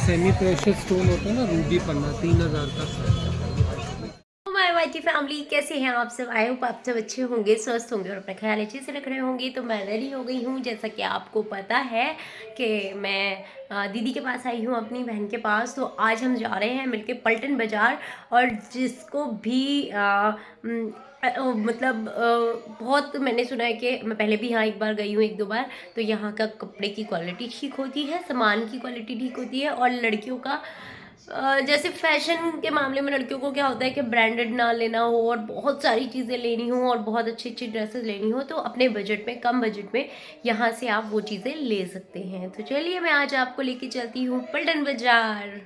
Semi precious stone होता है ना, रूबी पन्ना, 3000 का सेट। माय वाइटी फैमिली, कैसे हैं आप सब? आई होप आप सब अच्छे होंगे, स्वस्थ होंगे और अपना ख्याल अच्छे से रख रहे होंगे। तो मैं रेडी हो गई हूँ, जैसा कि आपको पता है कि मैं दीदी के पास आई हूँ, अपनी बहन के पास। तो आज हम जा रहे हैं मिलके पलटन बाज़ार। और जिसको भी मतलब बहुत मैंने सुना है कि मैं पहले भी यहाँ एक बार गई हूँ, एक दो बार। तो यहाँ का कपड़े की क्वालिटी ठीक होती है, सामान की क्वालिटी ठीक होती है। और लड़कियों का जैसे फैशन के मामले में लड़कियों को क्या होता है कि ब्रांडेड ना लेना हो और बहुत सारी चीज़ें लेनी हो और बहुत अच्छी अच्छी ड्रेसेस लेनी हो, तो अपने बजट में, कम बजट में यहाँ से आप वो चीज़ें ले सकते हैं। तो चलिए मैं आज आपको लेके चलती हूँ पलटन बाज़ार।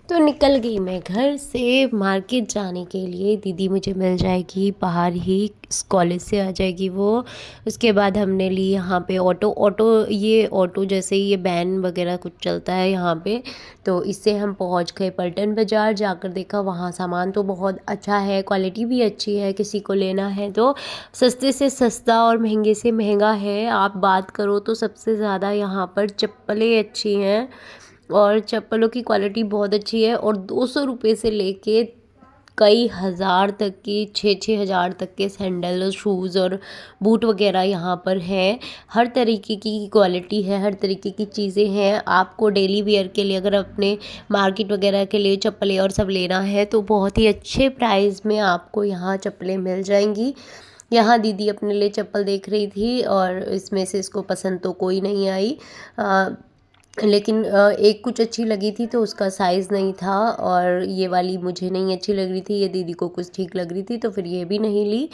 तो निकल गई मैं घर से मार्केट जाने के लिए। दीदी मुझे मिल जाएगी बाहर ही, कॉलेज से आ जाएगी वो। उसके बाद हमने ली यहाँ पे ऑटो, ये ऑटो जैसे ये वैन वगैरह कुछ चलता है यहाँ पे। तो इससे हम पहुँच गए पलटन बाज़ार। जाकर देखा वहाँ सामान तो बहुत अच्छा है, क्वालिटी भी अच्छी है। किसी को लेना है तो सस्ते से सस्ता और महंगे से महंगा है। आप बात करो तो सबसे ज़्यादा यहाँ पर चप्पलें अच्छी हैं और चप्पलों की क्वालिटी बहुत अच्छी है। और 200 रुपये से लेके कई हज़ार तक की, 6-6 हज़ार तक के सैंडल और शूज़ और बूट वगैरह यहाँ पर हैं। हर तरीके की क्वालिटी है, हर तरीके की चीज़ें हैं। आपको डेली वियर के लिए, अगर अपने मार्केट वगैरह के लिए चप्पलें और सब लेना है तो बहुत ही अच्छे प्राइस में आपको यहाँ चप्पलें मिल जाएंगी। यहाँ दीदी अपने लिए चप्पल देख रही थी और इसमें से इसको पसंद तो कोई नहीं आई, लेकिन एक कुछ अच्छी लगी थी तो उसका साइज़ नहीं था। और ये वाली मुझे नहीं अच्छी लग रही थी, ये दीदी को कुछ ठीक लग रही थी तो फिर ये भी नहीं ली।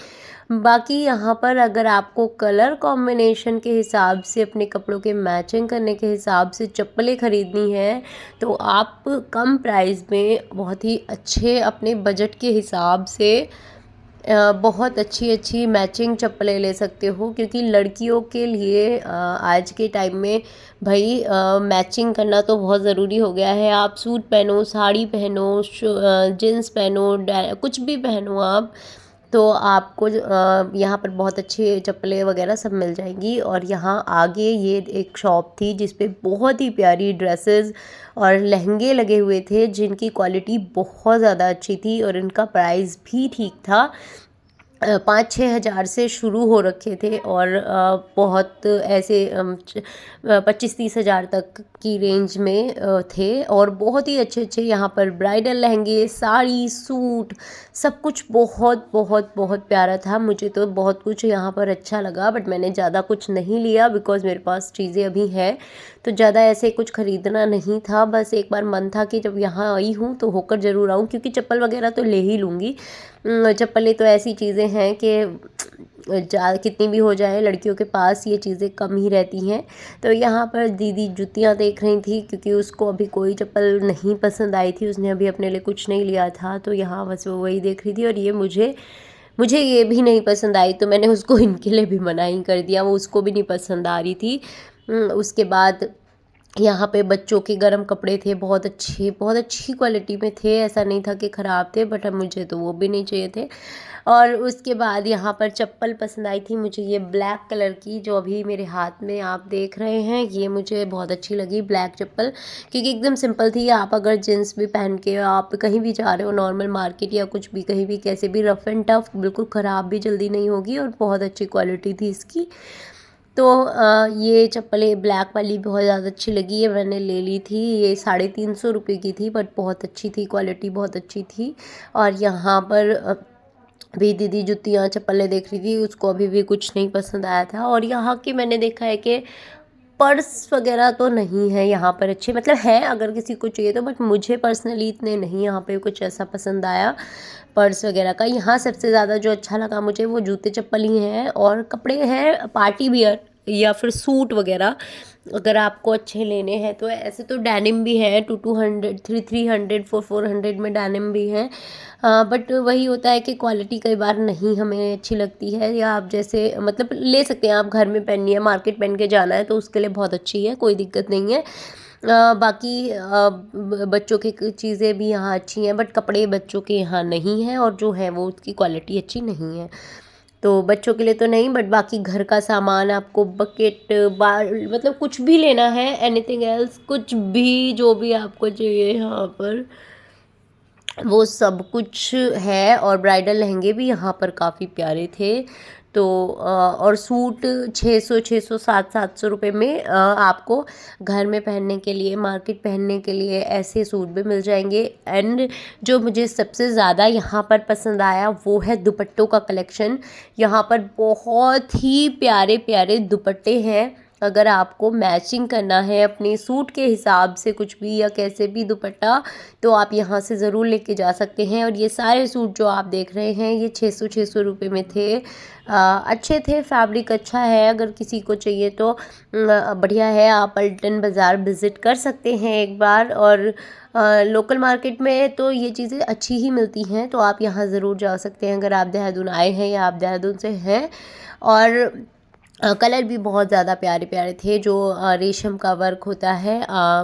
बाकी यहाँ पर अगर आपको कलर कॉम्बिनेशन के हिसाब से, अपने कपड़ों के मैचिंग करने के हिसाब से चप्पलें ख़रीदनी है तो आप कम प्राइस में बहुत ही अच्छे अपने बजट के हिसाब से बहुत अच्छी अच्छी मैचिंग चप्पलें ले सकते हो। क्योंकि लड़कियों के लिए आज के टाइम में भाई मैचिंग करना तो बहुत ज़रूरी हो गया है। आप सूट पहनो, साड़ी पहनो, जीन्स पहनो, कुछ भी पहनो आप, तो आपको यहाँ पर बहुत अच्छी चप्पलें वगैरह सब मिल जाएंगी। और यहाँ आगे ये एक शॉप थी जिस पे बहुत ही प्यारी ड्रेसेस और लहंगे लगे हुए थे, जिनकी क्वालिटी बहुत ज़्यादा अच्छी थी और इनका प्राइस भी ठीक था। 5-6 हज़ार से शुरू हो रखे थे और बहुत ऐसे 25-30 हज़ार तक की रेंज में थे। और बहुत ही अच्छे अच्छे यहाँ पर ब्राइडल लहंगे, साड़ी, सूट, सब कुछ बहुत बहुत बहुत प्यारा था। मुझे तो बहुत कुछ यहाँ पर अच्छा लगा, बट मैंने ज़्यादा कुछ नहीं लिया बिकॉज़ मेरे पास चीज़ें अभी हैं तो ज़्यादा ऐसे कुछ ख़रीदना नहीं था। बस एक बार मन था कि जब यहाँ आई हूँ तो होकर ज़रूर आऊँ, क्योंकि चप्पल वगैरह तो ले ही लूँगी। चप्पलें तो ऐसी चीज़ें हैं कि कितनी भी हो जाए, लड़कियों के पास ये चीज़ें कम ही रहती हैं। तो यहाँ पर दीदी जूतियाँ देख रही थी, क्योंकि उसको अभी कोई चप्पल नहीं पसंद आई थी, उसने अभी अपने लिए कुछ नहीं लिया था। तो यहाँ बस वो वही देख रही थी और ये मुझे मुझे ये भी नहीं पसंद आई तो मैंने उसको इनके लिए भी मना ही कर दिया, वो उसको भी नहीं पसंद आ रही थी। उसके बाद यहाँ पे बच्चों के गर्म कपड़े थे, बहुत अच्छे, बहुत अच्छी क्वालिटी में थे, ऐसा नहीं था कि ख़राब थे, बट अब मुझे तो वो भी नहीं चाहिए थे। और उसके बाद यहाँ पर चप्पल पसंद आई थी मुझे, ये ब्लैक कलर की जो अभी मेरे हाथ में आप देख रहे हैं, ये मुझे बहुत अच्छी लगी ब्लैक चप्पल। क्योंकि एकदम सिंपल थी, आप अगर जीन्स भी पहन के आप कहीं भी जा रहे हो, नॉर्मल मार्केट या कुछ भी, कहीं भी कैसे भी, रफ़ एंड टफ़, बिल्कुल ख़राब भी जल्दी नहीं होगी और बहुत अच्छी क्वालिटी थी इसकी। तो ये चप्पलें ब्लैक वाली बहुत ज़्यादा अच्छी लगी, ये मैंने ले ली थी। ये 350 रुपये की थी, बट बहुत अच्छी थी, क्वालिटी बहुत अच्छी थी। और यहाँ पर भी दीदी जूतियाँ चप्पलें देख रही थी, उसको अभी भी कुछ नहीं पसंद आया था। और यहाँ की मैंने देखा है कि पर्स वगैरह तो नहीं है यहाँ पर अच्छे, मतलब है अगर किसी को चाहिए तो, बट मुझे पर्सनली इतने नहीं यहाँ पे कुछ ऐसा पसंद आया पर्स वगैरह का। यहाँ सबसे ज़्यादा जो अच्छा लगा मुझे वो जूते चप्पल ही हैं और कपड़े हैं पार्टी वियर या फिर सूट वगैरह। अगर आपको अच्छे लेने हैं तो ऐसे तो डेनिम भी है, 200, 300, 400 में डेनिम भी हैं। बट वही होता है कि क्वालिटी कई बार नहीं हमें अच्छी लगती है, या आप जैसे मतलब ले सकते हैं, आप घर में पहननी है, मार्केट पहन के जाना है तो उसके लिए बहुत अच्छी है, कोई दिक्कत नहीं है। बाकी बच्चों की चीज़ें भी यहाँ अच्छी हैं, बट कपड़े बच्चों के यहाँ नहीं हैं और जो है वो उसकी क्वालिटी अच्छी नहीं है। तो बच्चों के लिए तो नहीं, बट बाकी घर का सामान आपको बकेट बाल मतलब कुछ भी लेना है, एनीथिंग एल्स, कुछ भी जो भी आपको चाहिए यहाँ पर वो सब कुछ है। और ब्राइडल लहंगे भी यहाँ पर काफ़ी प्यारे थे। तो और सूट 600 700 रुपये में आपको घर में पहनने के लिए, मार्केट पहनने के लिए ऐसे सूट भी मिल जाएंगे। एंड जो मुझे सबसे ज़्यादा यहाँ पर पसंद आया वो है दुपट्टों का कलेक्शन। यहाँ पर बहुत ही प्यारे प्यारे दुपट्टे हैं। अगर आपको मैचिंग करना है अपने सूट के हिसाब से कुछ भी या कैसे भी दुपट्टा, तो आप यहाँ से ज़रूर लेके जा सकते हैं। और ये सारे सूट जो आप देख रहे हैं ये 600 रुपये में थे। अच्छे थे, फैब्रिक अच्छा है, अगर किसी को चाहिए तो बढ़िया है। आप पल्टन बाज़ार विज़िट कर सकते हैं एक बार। और लोकल मार्केट में तो ये चीज़ें अच्छी ही मिलती हैं, तो आप यहाँ ज़रूर जा सकते हैं अगर आप देहरादून आए हैं या आप देहरादून से हैं। और कलर भी बहुत ज़्यादा प्यारे प्यारे थे। जो रेशम का वर्क होता है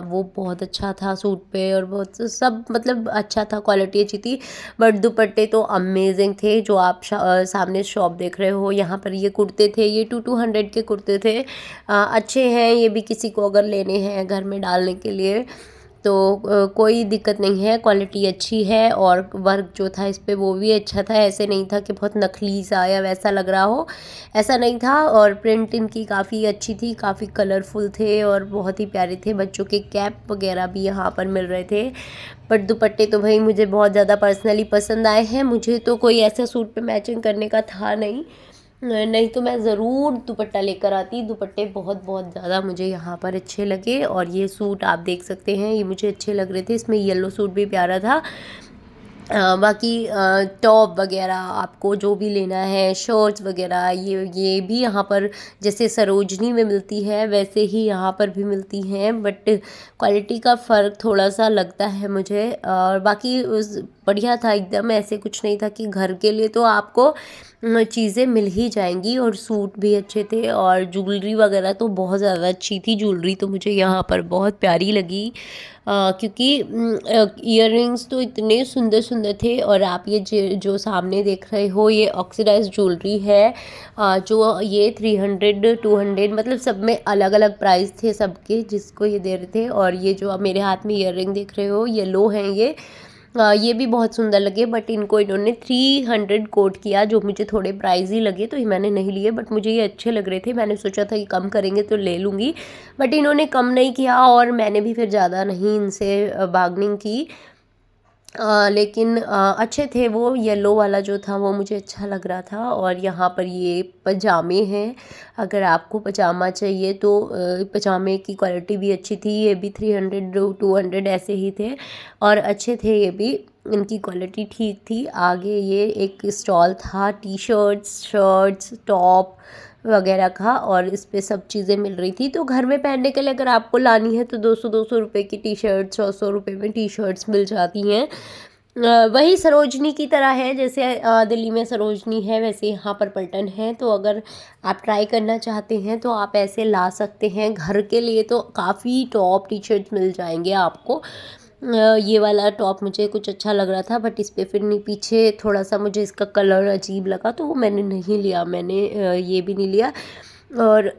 वो बहुत अच्छा था सूट पे, और बहुत सब मतलब अच्छा था, क्वालिटी अच्छी थी। बट दुपट्टे तो अमेजिंग थे। जो आप सामने शॉप देख रहे हो, यहाँ पर ये कुर्ते थे, ये 200 के कुर्ते थे। अच्छे हैं ये भी, किसी को अगर लेने हैं घर में डालने के लिए तो कोई दिक्कत नहीं है, क्वालिटी अच्छी है। और वर्क जो था इस पे वो भी अच्छा था, ऐसे नहीं था कि बहुत नकली सा या वैसा लग रहा हो, ऐसा नहीं था। और प्रिंट इनकी काफ़ी अच्छी थी, काफ़ी कलरफुल थे और बहुत ही प्यारे थे। बच्चों के कैप वगैरह भी यहाँ पर मिल रहे थे। बट दुपट्टे तो भाई मुझे बहुत ज़्यादा पर्सनली पसंद आए हैं। मुझे तो कोई ऐसा सूट पे मैचिंग करने का था नहीं तो मैं ज़रूर दुपट्टा लेकर आती। दुपट्टे बहुत बहुत ज़्यादा मुझे यहाँ पर अच्छे लगे। और ये सूट आप देख सकते हैं, ये मुझे अच्छे लग रहे थे। इसमें येलो सूट भी प्यारा था। बाकी टॉप वगैरह आपको जो भी लेना है, शर्ट्स वगैरह, ये भी यहाँ पर जैसे सरोजनी में मिलती है वैसे ही यहाँ पर भी मिलती हैं। बट क्वालिटी का फ़र्क थोड़ा सा लगता है मुझे। और बाकी बढ़िया था एकदम, ऐसे कुछ नहीं था कि घर के लिए तो आपको चीज़ें मिल ही जाएंगी। और सूट भी अच्छे थे और ज्वेलरी वगैरह तो बहुत ज़्यादा अच्छी थी। ज्वेलरी तो मुझे यहाँ पर बहुत प्यारी लगी क्योंकि इयररिंग्स तो इतने सुंदर सुंदर थे। और आप ये जो सामने देख रहे हो ये ऑक्सीडाइज ज्वेलरी है। जो ये 300 200 मतलब सब में अलग अलग प्राइस थे सबके, जिसको ये दे रहे थे। और ये जो आप मेरे हाथ में इयररिंग देख रहे हो येलो हैं ये भी बहुत सुंदर लगे। बट इनको इन्होंने 300 कोट किया, जो मुझे थोड़े प्राइस ही लगे, तो ये मैंने नहीं लिए। बट मुझे ये अच्छे लग रहे थे, मैंने सोचा था कि कम करेंगे तो ले लूँगी। बट इन्होंने कम नहीं किया और मैंने भी फिर ज़्यादा नहीं इनसे बार्गेनिंग की। लेकिन अच्छे थे। वो येलो वाला जो था वो मुझे अच्छा लग रहा था। और यहाँ पर ये पजामे हैं, अगर आपको पजामा चाहिए तो पजामे की क्वालिटी भी अच्छी थी। ये भी 300 200 ऐसे ही थे और अच्छे थे ये भी, इनकी क्वालिटी ठीक थी। आगे ये एक स्टॉल था टी शर्ट्स, शर्ट्स, टॉप वगैरह का, और इस पे सब चीज़ें मिल रही थी। तो घर में पहनने के लिए अगर आपको लानी है तो 200 रुपये की टी शर्ट, 100 रुपये में टी शर्ट्स मिल जाती हैं। वही सरोजनी की तरह है, जैसे दिल्ली में सरोजनी है वैसे यहाँ पर पलटन है। तो अगर आप ट्राई करना चाहते हैं तो आप ऐसे ला सकते हैं। घर के लिए तो काफ़ी टॉप टी शर्ट्स मिल जाएंगे आपको। ये वाला टॉप मुझे कुछ अच्छा लग रहा था, बट इस पे फिर नहीं, पीछे थोड़ा सा मुझे इसका कलर अजीब लगा तो वो मैंने नहीं लिया। मैंने ये भी नहीं लिया। और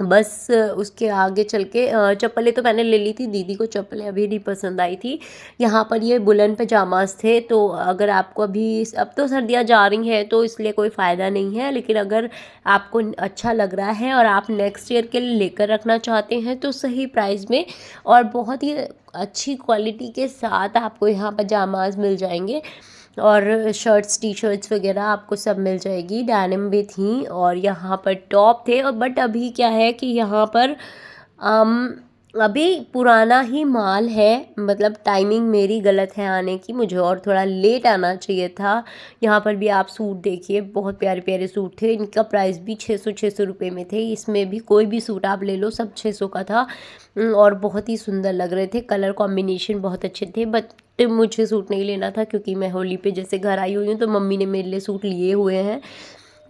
बस उसके आगे चल के चप्पलें तो मैंने ले ली थी, दीदी को चप्पलें अभी नहीं पसंद आई थी। यहाँ पर ये बुलन पजामास थे। तो अगर आपको अभी, अब तो सर्दियाँ जा रही हैं तो इसलिए कोई फ़ायदा नहीं है, लेकिन अगर आपको अच्छा लग रहा है और आप नेक्स्ट ईयर के लिए लेकर रखना चाहते हैं तो सही प्राइस में और बहुत ही अच्छी क्वालिटी के साथ आपको यहाँ पजामाज मिल जाएंगे। और शर्ट्स, टी शर्ट्स वगैरह आपको सब मिल जाएगी। डैनिम भी थी और यहाँ पर टॉप थे। और बट अभी क्या है कि यहाँ पर अभी पुराना ही माल है, मतलब टाइमिंग मेरी गलत है आने की, मुझे और थोड़ा लेट आना चाहिए था। यहाँ पर भी आप सूट देखिए, बहुत प्यारे प्यारे सूट थे। इनका प्राइस भी 600 रुपये में थे। इसमें भी कोई भी सूट आप ले लो सब 600 का था और बहुत ही सुंदर लग रहे थे। कलर कॉम्बिनेशन बहुत अच्छे थे। बट मुझे सूट नहीं लेना था क्योंकि मैं होली पे जैसे घर आई हुई हूँ तो मम्मी ने मेरे लिए सूट लिए हुए हैं।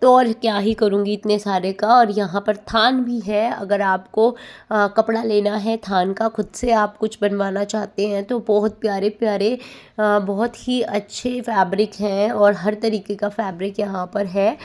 तो और क्या ही करूँगी इतने सारे का। और यहाँ पर थान भी है, अगर आपको कपड़ा लेना है थान का, खुद से आप कुछ बनवाना चाहते हैं तो बहुत प्यारे प्यारे बहुत ही अच्छे फैब्रिक हैं और हर तरीके का फैब्रिक यहाँ पर है।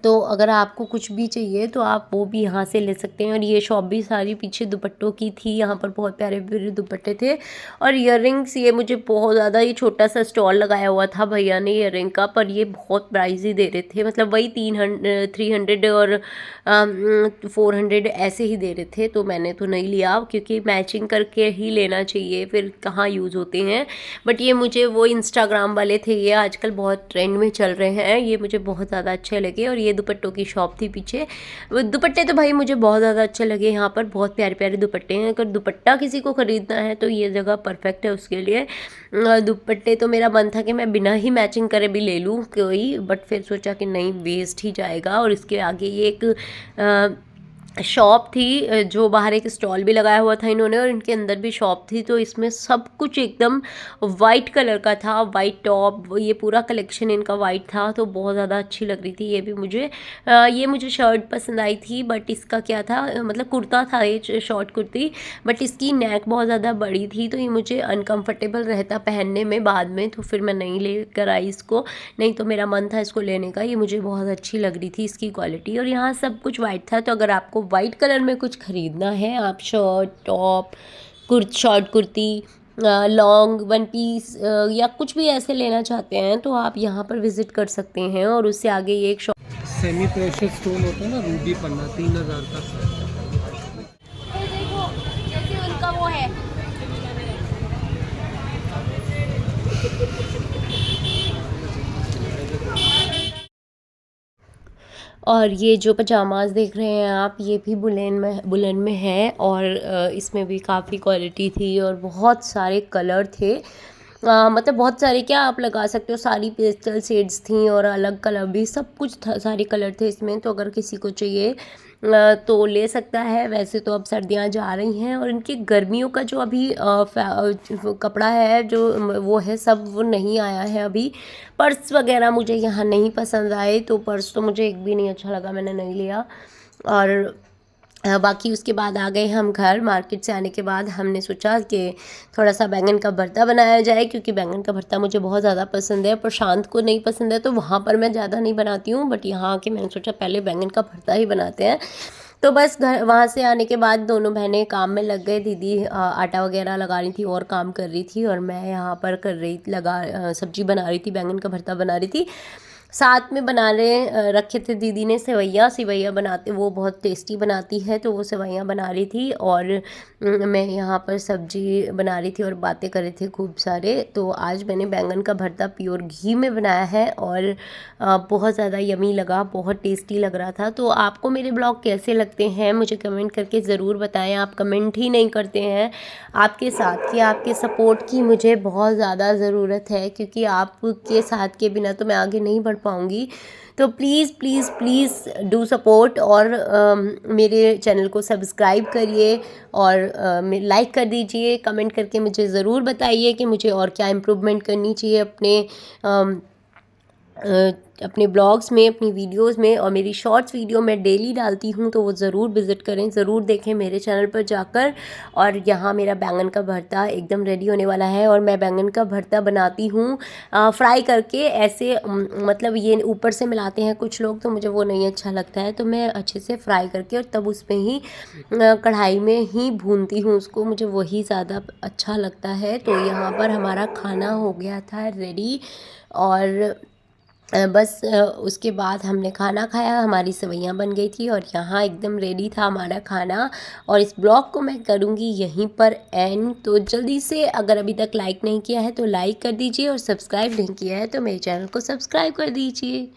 तो अगर आपको कुछ भी चाहिए तो आप वो भी यहाँ से ले सकते हैं। और ये शॉप भी सारी पीछे दुपट्टों की थी, यहाँ पर बहुत प्यारे प्यारे दुपट्टे थे। और ईयररिंग्स ये मुझे बहुत ज़्यादा, ये छोटा सा स्टॉल लगाया हुआ था भैया ने ईयररिंग का, पर ये बहुत प्राइस दे रहे थे, मतलब वही 300 और 400 ऐसे ही दे रहे थे। तो मैंने तो नहीं लिया क्योंकि मैचिंग करके ही लेना चाहिए, फिर कहाँ यूज़ होते हैं। बट ये मुझे वो इंस्टाग्राम वाले थे, ये आजकल बहुत ट्रेंड में चल रहे हैं, ये मुझे बहुत ज़्यादा अच्छे लगे। और ये दुपट्टों की शॉप थी पीछे, वो दुपट्टे तो भाई मुझे बहुत ज़्यादा अच्छे लगे। यहाँ पर बहुत प्यारे प्यारे दुपट्टे हैं, अगर दुपट्टा किसी को ख़रीदना है तो ये जगह परफेक्ट है उसके लिए। दुपट्टे तो मेरा मन था कि मैं बिना ही मैचिंग करे भी ले लूँ कोई, बट फिर सोचा कि नहीं, वेस्ट ही जाएगा। और इसके आगे ये एक शॉप थी, जो बाहर एक स्टॉल भी लगाया हुआ था इन्होंने, और इनके अंदर भी शॉप थी। तो इसमें सब कुछ एकदम वाइट कलर का था, वाइट टॉप, ये पूरा कलेक्शन इनका वाइट था, तो बहुत ज़्यादा अच्छी लग रही थी ये भी मुझे। ये मुझे शर्ट पसंद आई थी, बट इसका क्या था, मतलब कुर्ता था ये शॉर्ट कुर्ती, बट इसकी नेक बहुत ज़्यादा बड़ी थी, तो ये मुझे अनकम्फर्टेबल रहता पहनने में बाद में, तो फिर मैं नहीं लेकर आई इसको। नहीं तो मेरा मन था इसको लेने का, ये मुझे बहुत अच्छी लग रही थी इसकी क्वालिटी। और यहाँ सब कुछ वाइट था, तो अगर आपको वाइट कलर में कुछ ख़रीदना है, आप shirt, top, short kurti, long one piece या कुछ भी ऐसे लेना चाहते हैं तो आप यहाँ पर विज़िट कर सकते हैं। और उससे आगे ये एक शॉप, सेमी प्रेशियस स्टोन होता है ना, रूबी पन्ना, 3000 का सेट है। देखो जैसे उनका वो है, और ये जो पजामाज देख रहे हैं आप, ये भी बुलेन में है। और इसमें भी काफ़ी क्वालिटी थी और बहुत सारे कलर थे। मतलब बहुत सारे, क्या आप लगा सकते हो, सारी पेस्टल शेड्स थी और अलग कलर भी, सब कुछ था, सारे कलर थे इसमें। तो अगर किसी को चाहिए तो ले सकता है। वैसे तो अब सर्दियां जा रही हैं और इनकी गर्मियों का जो अभी कपड़ा है जो वो है, सब वो नहीं आया है अभी। पर्स वगैरह मुझे यहाँ नहीं पसंद आए, तो पर्स तो मुझे एक भी नहीं अच्छा लगा, मैंने नहीं लिया। और बाकी उसके बाद आ गए हम घर। मार्केट से आने के बाद हमने सोचा कि थोड़ा सा बैंगन का भरता बनाया जाए, क्योंकि बैंगन का भरता मुझे बहुत ज़्यादा पसंद है। प्रशांत को नहीं पसंद है, तो वहाँ पर मैं ज़्यादा नहीं बनाती हूँ, बट यहाँ आके मैंने सोचा पहले बैंगन का भरता ही बनाते हैं। तो बस घर वहाँ से आने के बाद दोनों बहनें काम में लग गए। दीदी आटा वगैरह लगा रही थी और काम कर रही थी, और मैं यहाँ पर सब्जी बना रही थी, बैंगन का भरता बना रही थी। साथ में बनाने रखे थे दीदी ने सिवैया बनाते, वो बहुत टेस्टी बनाती है, तो वो सिवैयाँ बना रही थी और मैं यहाँ पर सब्जी बना रही थी और बातें कर रहे थे खूब सारे। तो आज मैंने बैंगन का भरता प्योर घी में बनाया है और बहुत ज़्यादा यमी लगा, बहुत टेस्टी लग रहा था। तो आपको मेरे ब्लॉग कैसे लगते हैं मुझे कमेंट करके ज़रूर बताएं। आप कमेंट ही नहीं करते हैं, आपके साथ की, आपके सपोर्ट की मुझे बहुत ज़्यादा ज़रूरत है, क्योंकि आपके साथ के बिना तो मैं आगे नहीं बढ़ पाऊँगी। तो please please please do support, और मेरे चैनल को सब्सक्राइब करिए और लाइक कर दीजिए। कमेंट करके मुझे ज़रूर बताइए कि मुझे और क्या इम्प्रूवमेंट करनी चाहिए अपने ब्लॉग्स में, अपनी वीडियोस में। और मेरी शॉर्ट्स वीडियो मैं डेली डालती हूँ, तो वो ज़रूर विज़िट करें, ज़रूर देखें मेरे चैनल पर जाकर। और यहाँ मेरा बैंगन का भरता एकदम रेडी होने वाला है, और मैं बैंगन का भरता बनाती हूँ फ्राई करके, ऐसे मतलब ये ऊपर से मिलाते हैं कुछ लोग, तो मुझे वो नहीं अच्छा लगता है। तो मैं अच्छे से फ्राई करके और तब उसमें ही कढ़ाई में ही भूनती हूँ उसको, मुझे वही ज़्यादा अच्छा लगता है। तो यहाँ पर हमारा खाना हो गया था रेडी, और बस उसके बाद हमने खाना खाया, हमारी सेवइयाँ बन गई थी और यहाँ एकदम रेडी था हमारा खाना। और इस ब्लॉग को मैं करूँगी यहीं पर एंड। तो जल्दी से, अगर अभी तक लाइक नहीं किया है तो लाइक कर दीजिए, और सब्सक्राइब नहीं किया है तो मेरे चैनल को सब्सक्राइब कर दीजिए।